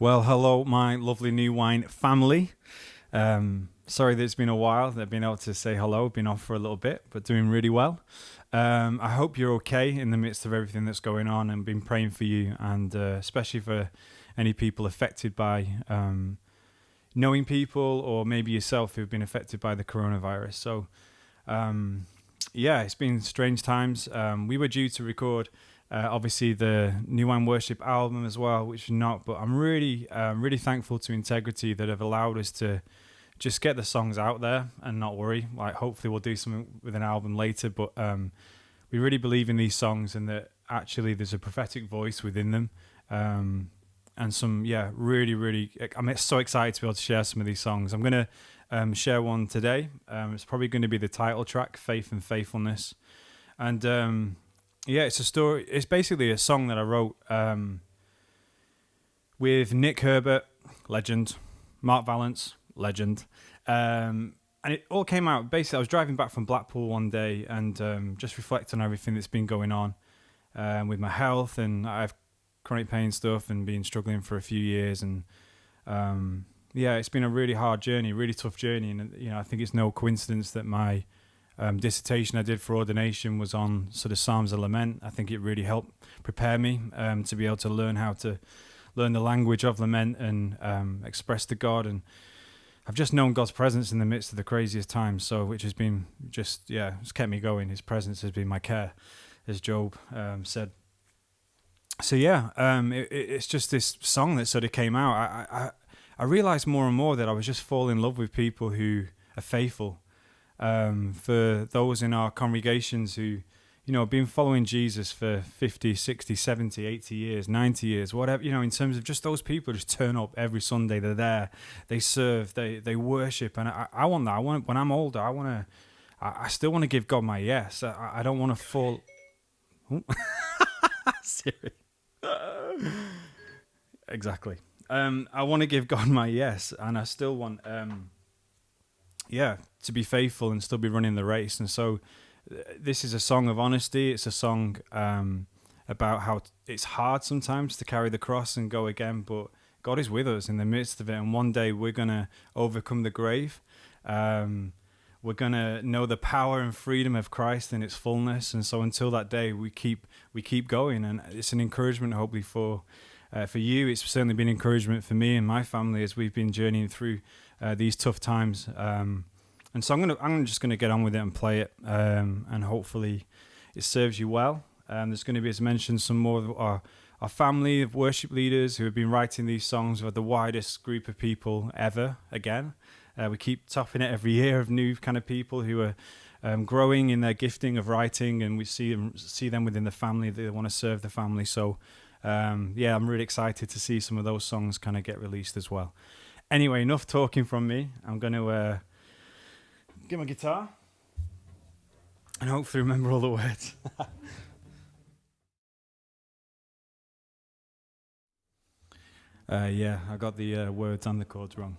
Well, hello, my lovely New Wine family. Sorry that it's been a while that I've been able to say hello. Been off for a little bit, but doing really well. I hope you're okay in the midst of everything that's going on, and been praying for you, and especially for any people affected by knowing people or maybe yourself who've been affected by the coronavirus. So, yeah, it's been strange times. We were due to record obviously the New Wine Worship album as well, which is not, but I'm really thankful to Integrity that have allowed us to just get the songs out there and not worry. Like, hopefully we'll do something with an album later, but we really believe in these songs and that actually there's a prophetic voice within them. And some, really, I'm so excited to be able to share some of these songs. I'm going to share one today. It's probably going to be the title track, Faith and Faithfulness. And it's a story. It's basically a song that I wrote with Nick Herbert, legend, Mark Valance, legend. And it all came out, basically I was driving back from Blackpool one day and just reflecting on everything that's been going on with my health, and I have chronic pain stuff and been struggling for a few years, and it's been a really hard journey, really tough journey. And I think it's no coincidence that my dissertation I did for ordination was on sort of Psalms of Lament. I think it really helped prepare me to be able to learn how to learn the language of lament and express to God. And I've just known God's presence in the midst of the craziest times, so which has been it's kept me going. His presence has been my care, as Job said. So it's just this song that sort of came out. I realized more and more that I was just falling in love with people who are faithful. For those in our congregations who, have been following Jesus for 50, 60, 70, 80 years, 90 years, whatever, in terms of just those people who just turn up every Sunday, they're there, they serve, they worship. And I want that. When I'm older, I still want to give God my yes. I don't want to fall. Serious. Exactly. I want to give God my yes, and I still want, to be faithful and still be running the race. And so this is a song of honesty. It's a song about how it's hard sometimes to carry the cross and go again, but God is with us in the midst of it. And one day we're going to overcome the grave. We're going to know the power and freedom of Christ in its fullness. And so until that day, we keep going. And it's an encouragement, hopefully, for you. It's certainly been encouragement for me and my family as we've been journeying through these tough times. And so I'm just going to get on with it and play it, and hopefully it serves you well. There's going to be, as mentioned, some more of our family of worship leaders who have been writing these songs with the widest group of people ever. Again, we keep topping it every year of new kind of people who are growing in their gifting of writing, and we see them within the family. They want to serve the family. So I'm really excited to see some of those songs kind of get released as well. Anyway, enough talking from me. I'm going to get my guitar and hopefully remember all the words. I got the words and the chords wrong.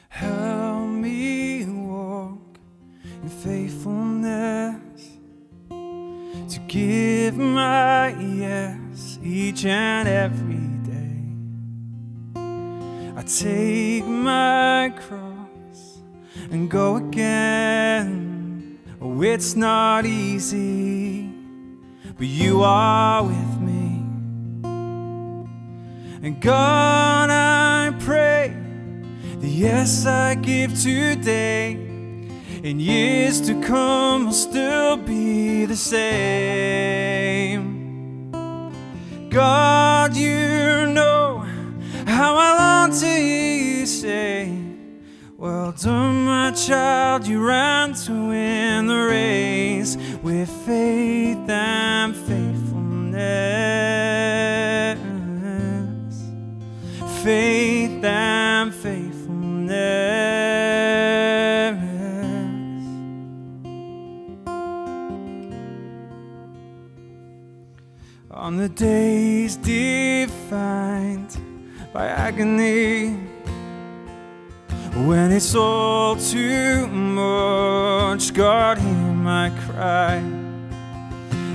Help me walk in faithfulness, to give my yes each and every day. I take my cross and go again. Oh, it's not easy, but you are with me. And God, I pray the yes I give today, in years to come will still be the same. God, you know how I long to hear you say, well done, my child, you ran to win the race with faith and faithfulness. Faith and faithfulness. On the days defined by agony. When it's all too much, God, hear my cry.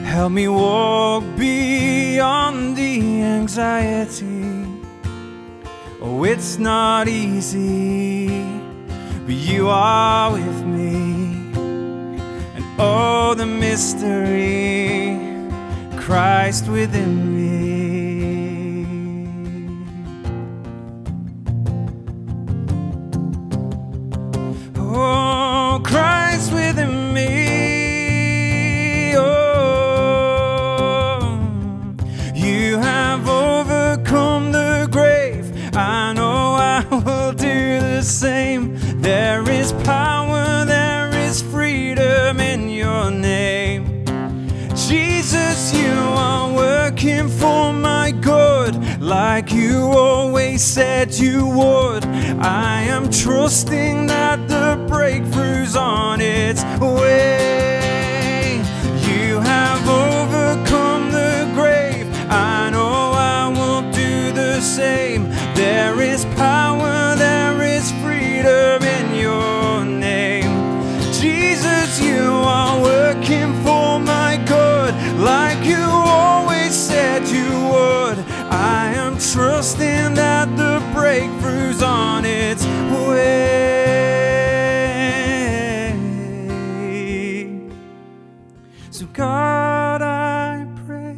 Help me walk beyond the anxiety. Oh, it's not easy, but you are with me. And oh, the mystery, Christ within me. Oh, Christ within me. Oh, you have overcome the grave. I know I will do the same. There is power, there is freedom in your name. Jesus, you are working for my good, like you always said you would. I am trusting that the breakthrough's on its way. You have overcome the grave. I know I will do the same. There is power, there is freedom in your name. Jesus, you are working for my good, like you always said you would. I am trusting that the breakthrough's on its way. So God, I pray,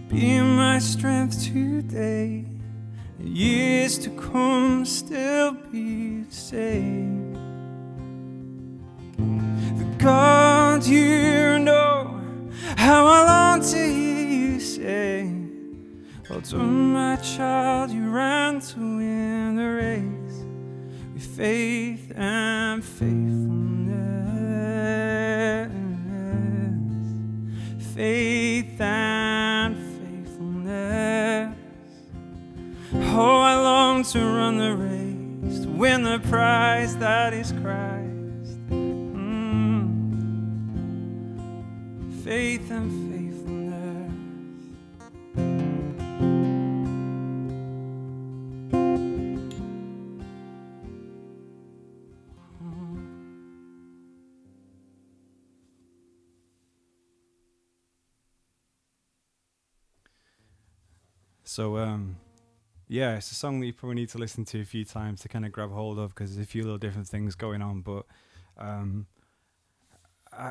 be my strength today. Years to come, still be the same. The God, you know how I long to hear you say, well done, my child, you ran to win the race with faith and faithfulness. Faith and faithfulness. Oh, I long to run the race, to win the prize that is Christ. Faith and faithfulness. So, yeah, it's a song that you probably need to listen to a few times to kind of grab hold of, because there's a few little different things going on. But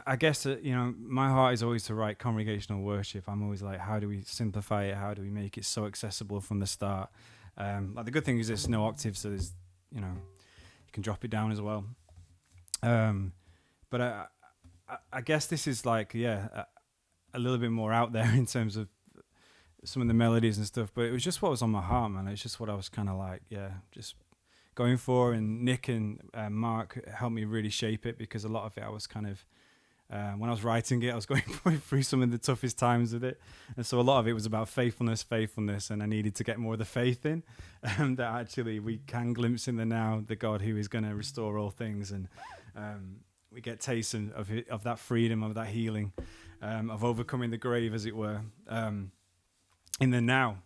I guess that, you know, my heart is always to write congregational worship. I'm always like, how do we simplify it? How do we make it so accessible from the start? Like the good thing is there's no octave, so there's, you know, you can drop it down as well. But I guess this is like, yeah, a little bit more out there in terms of some of the melodies and stuff, but it was just what was on my heart, man. It's just what I was kind of like, yeah, just going for. And Nick and Mark helped me really shape it, because a lot of it I was kind of, when I was writing it, I was going through some of the toughest times with it. And so a lot of it was about faithfulness, and I needed to get more of the faith in, that actually we can glimpse in the now, the God who is going to restore all things. And we get tastes of that freedom, of that healing, of overcoming the grave, as it were, in the now.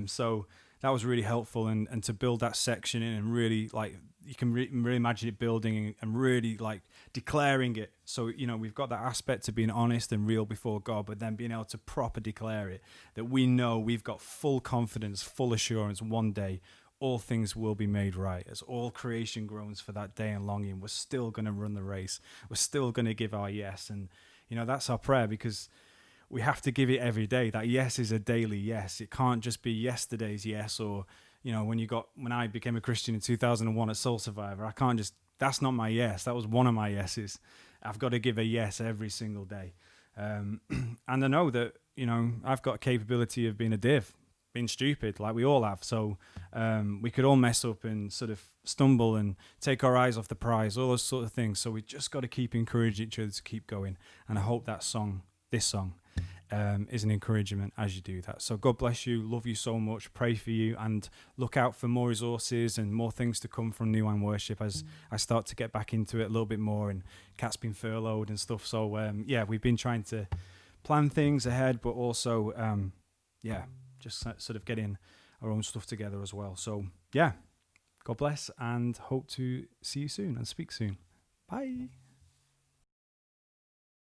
So that was really helpful, and to build that section in, and really, like, you can really imagine it building and really like declaring it. So, you know, we've got that aspect to being honest and real before God, but then being able to proper declare it, that we know we've got full confidence, full assurance, one day all things will be made right. As all creation groans for that day and longing, we're still going to run the race. We're still going to give our yes. And, you know, that's our prayer, because we have to give it every day. That yes is a daily yes. It can't just be yesterday's yes, or, you know, when I became a Christian in 2001 at Soul Survivor, I can't just, that's not my yes. That was one of my yeses. I've got to give a yes every single day. And I know that, you know, I've got a capability of being a div, being stupid, like we all have. So we could all mess up and sort of stumble and take our eyes off the prize, all those sort of things. So we just got to keep encouraging each other to keep going. And I hope that song, this song, is an encouragement as you do that. So God bless you, love you so much, pray for you, and look out for more resources and more things to come from New Wine Worship as I start to get back into it a little bit more, and Kat's been furloughed and stuff. So yeah, we've been trying to plan things ahead, but also just sort of getting our own stuff together as well. So yeah, God bless, and hope to see you soon and speak soon. Bye.